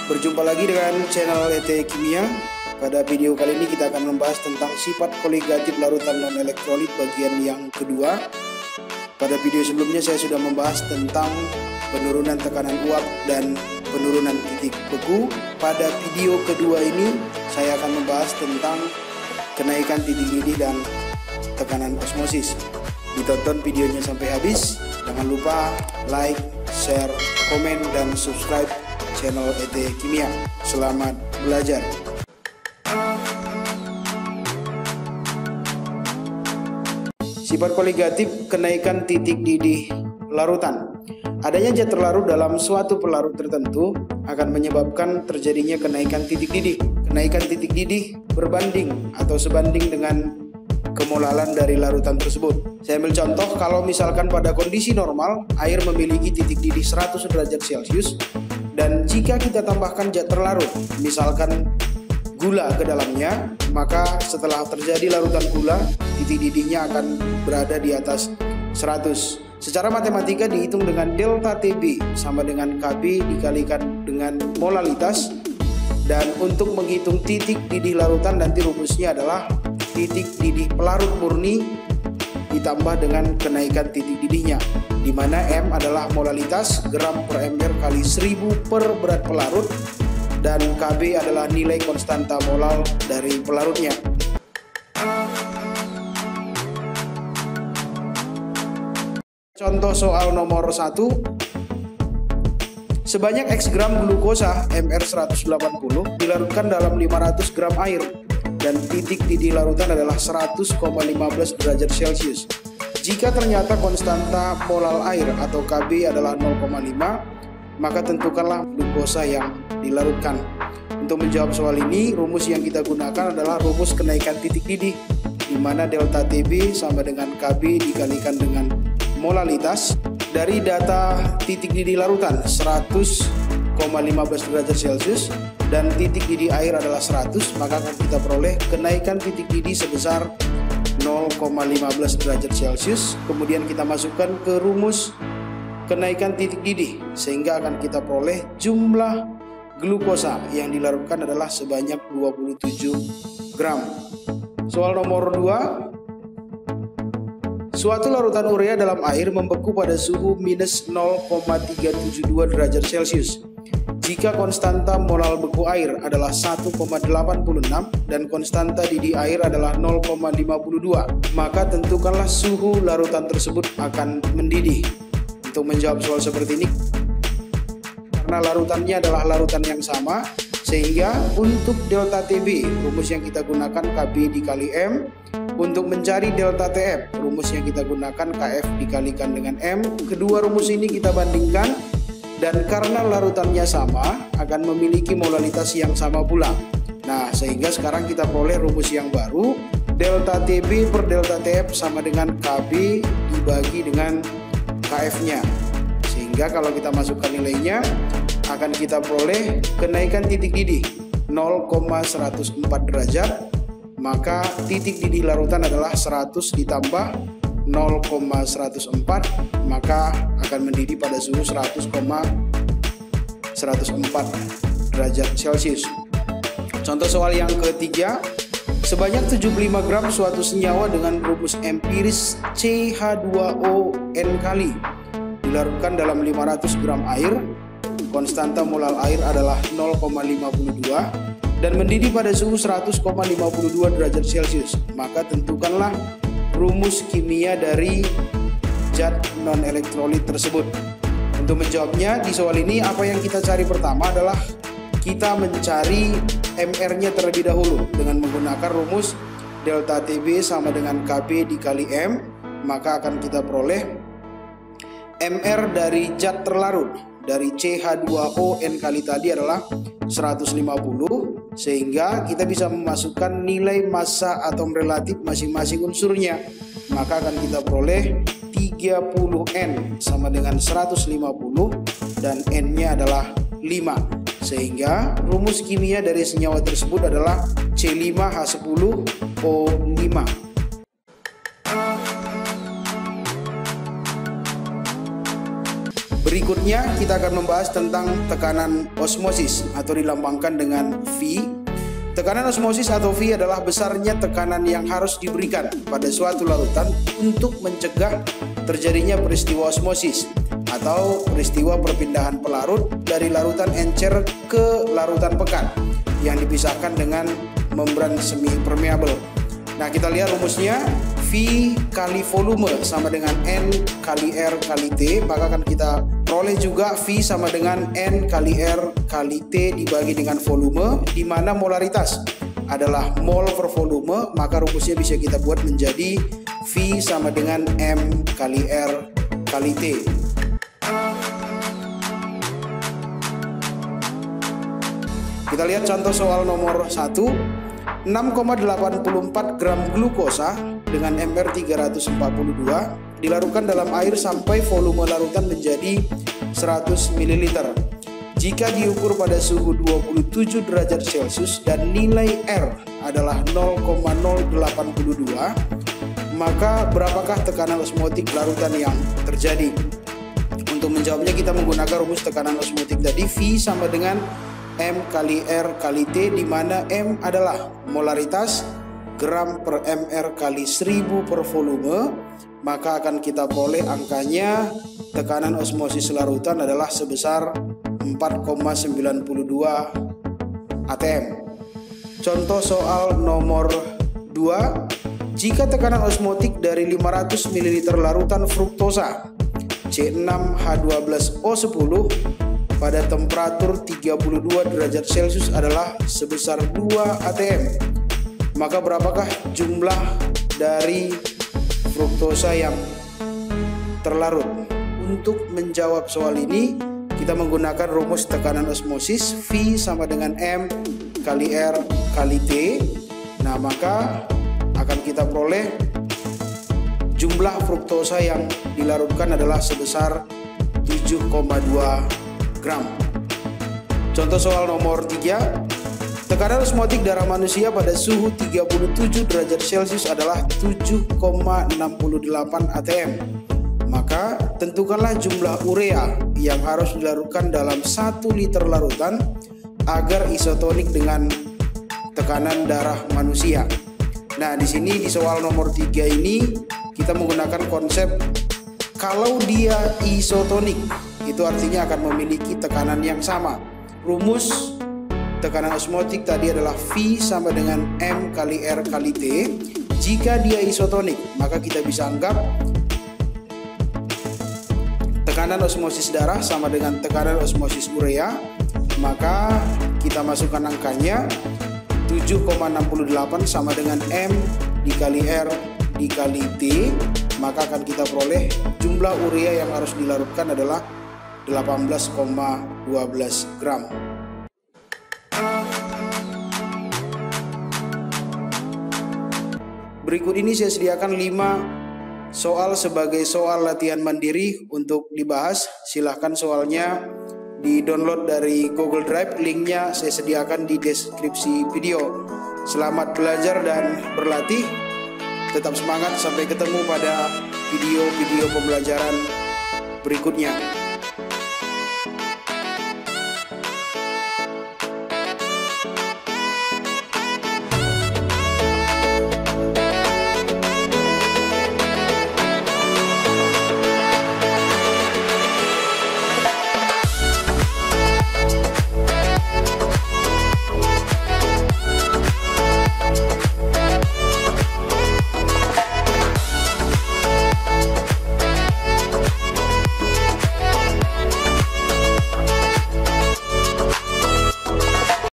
Berjumpa lagi dengan channel ET Kimia. Pada video kali ini kita akan membahas tentang sifat koligatif larutan non-elektrolit bagian yang kedua. Pada video sebelumnya saya sudah membahas tentang penurunan tekanan uap dan penurunan titik beku. Pada video kedua ini saya akan membahas tentang kenaikan titik didih dan tekanan osmosis. Ditonton videonya sampai habis. Jangan lupa like, share, komen, dan subscribe channel ET Kimia. Selamat belajar. Sifat koligatif kenaikan titik didih larutan. Adanya zat terlarut dalam suatu pelarut tertentu akan menyebabkan terjadinya kenaikan titik didih. Kenaikan titik didih berbanding atau sebanding dengan kemolalan dari larutan tersebut. Saya ambil contoh, kalau misalkan pada kondisi normal air memiliki titik didih 100 derajat Celcius, dan jika kita tambahkan zat terlarut, misalkan gula ke dalamnya, maka setelah terjadi larutan gula, titik didihnya akan berada di atas 100. Secara matematika dihitung dengan delta TB sama dengan KB dikalikan dengan molalitas, dan untuk menghitung titik didih larutan nanti rumusnya adalah titik didih pelarut murni ditambah dengan kenaikan titik didihnya, di mana M adalah molalitas gram per ml kali 1000 per berat pelarut, dan KB adalah nilai konstanta molal dari pelarutnya. Contoh soal nomor 1. Sebanyak X gram glukosa Mr180 dilarutkan dalam 500 gram air dan titik didih larutan adalah 100,15 derajat Celcius. Jika ternyata konstanta molal air atau KB adalah 0,5, maka tentukanlah glukosa yang dilarutkan. Untuk menjawab soal ini, rumus yang kita gunakan adalah rumus kenaikan titik didih, di mana delta TB sama dengan KB dikalikan dengan molalitas. Dari data titik didih larutan 100,15 derajat Celcius dan titik didih air adalah 100, maka akan kita peroleh kenaikan titik didih sebesar 0,15 derajat Celcius. Kemudian kita masukkan ke rumus kenaikan titik didih, sehingga akan kita peroleh jumlah glukosa yang dilarutkan adalah sebanyak 27 gram. Soal nomor 2. Suatu larutan urea dalam air membeku pada suhu minus 0,372 derajat Celcius. Jika konstanta molal beku air adalah 1,86 dan konstanta didih air adalah 0,52, maka tentukanlah suhu larutan tersebut akan mendidih. Untuk menjawab soal seperti ini, karena larutannya adalah larutan yang sama, sehingga untuk delta TB rumus yang kita gunakan KB dikali M. Untuk mencari delta TF, rumus yang kita gunakan KF dikalikan dengan M. Kedua rumus ini kita bandingkan, dan karena larutannya sama, akan memiliki molalitas yang sama pula. Nah, sehingga sekarang kita peroleh rumus yang baru, delta TB per delta TF sama dengan KB dibagi dengan KF-nya. Sehingga kalau kita masukkan nilainya, akan kita peroleh kenaikan titik didih 0,104 derajat. Maka titik didih larutan adalah 100 ditambah 0,104, maka akan mendidih pada suhu 100,104 derajat Celcius. Contoh soal yang ketiga. Sebanyak 75 gram suatu senyawa dengan rumus empiris CH2O N kali dilarutkan dalam 500 gram air. Konstanta molal air adalah 0,52 dan mendidih pada suhu 100,52 derajat Celcius. Maka tentukanlah rumus kimia dari zat non-elektrolit tersebut. Untuk menjawabnya di soal ini, apa yang kita cari pertama adalah kita mencari MR-nya terlebih dahulu dengan menggunakan rumus delta TB sama dengan KB dikali M. Maka akan kita peroleh MR dari zat terlarut dari CH2O N kali tadi adalah 150, sehingga kita bisa memasukkan nilai massa atom relatif masing-masing unsurnya. Maka akan kita peroleh 30N sama dengan 150 dan N-nya adalah 5. Sehingga rumus kimia dari senyawa tersebut adalah C5H10O5. Berikutnya kita akan membahas tentang tekanan osmosis atau dilambangkan dengan V. Tekanan osmosis atau V adalah besarnya tekanan yang harus diberikan pada suatu larutan untuk mencegah terjadinya peristiwa osmosis atau peristiwa perpindahan pelarut dari larutan encer ke larutan pekat yang dipisahkan dengan membran semi permeable. Nah, kita lihat rumusnya. V kali volume sama dengan N kali R kali T, maka akan kita peroleh juga V sama dengan N kali R kali T dibagi dengan volume, di mana molaritas adalah mol per volume, maka rumusnya bisa kita buat menjadi V sama dengan M kali R kali T. Kita lihat contoh soal nomor 1. 6,84 gram glukosa dengan MR 342 dilarutkan dalam air sampai volume larutan menjadi 100 ml. Jika diukur pada suhu 27 derajat Celcius dan nilai R adalah 0,082, maka berapakah tekanan osmotik larutan yang terjadi? Untuk menjawabnya kita menggunakan rumus tekanan osmotik tadi, V sama dengan M kali R kali T, di mana M adalah molaritas, gram per mr kali 1000 per volume, maka akan kita peroleh angkanya tekanan osmosis larutan adalah sebesar 4,92 atm. Contoh soal nomor 2. Jika tekanan osmotik dari 500 ml larutan fruktosa C6H12O10 pada temperatur 32 derajat Celcius adalah sebesar 2 atm, maka berapakah jumlah dari fruktosa yang terlarut? Untuk menjawab soal ini kita menggunakan rumus tekanan osmosis, V sama dengan M kali R kali T. Nah, maka akan kita peroleh jumlah fruktosa yang dilarutkan adalah sebesar 7,2 gram. Contoh soal nomor 3. Tekanan osmotik darah manusia pada suhu 37 derajat Celcius adalah 7,68 atm. Maka tentukanlah jumlah urea yang harus dilarutkan dalam 1 liter larutan agar isotonik dengan tekanan darah manusia. Nah, di sini di soal nomor 3 ini kita menggunakan konsep kalau dia isotonik, itu artinya akan memiliki tekanan yang sama. Rumus tekanan osmotik tadi adalah V sama dengan M kali R kali T. Jika dia isotonik, maka kita bisa anggap tekanan osmosis darah sama dengan tekanan osmosis urea. Maka kita masukkan angkanya 7,68 sama dengan M dikali R dikali T, maka akan kita peroleh jumlah urea yang harus dilarutkan adalah 18,12 gram. Berikut ini saya sediakan 5 soal sebagai soal latihan mandiri untuk dibahas. Silahkan soalnya di-download dari Google Drive, linknya saya sediakan di deskripsi video. Selamat belajar dan berlatih. Tetap semangat, sampai ketemu pada video-video pembelajaran berikutnya.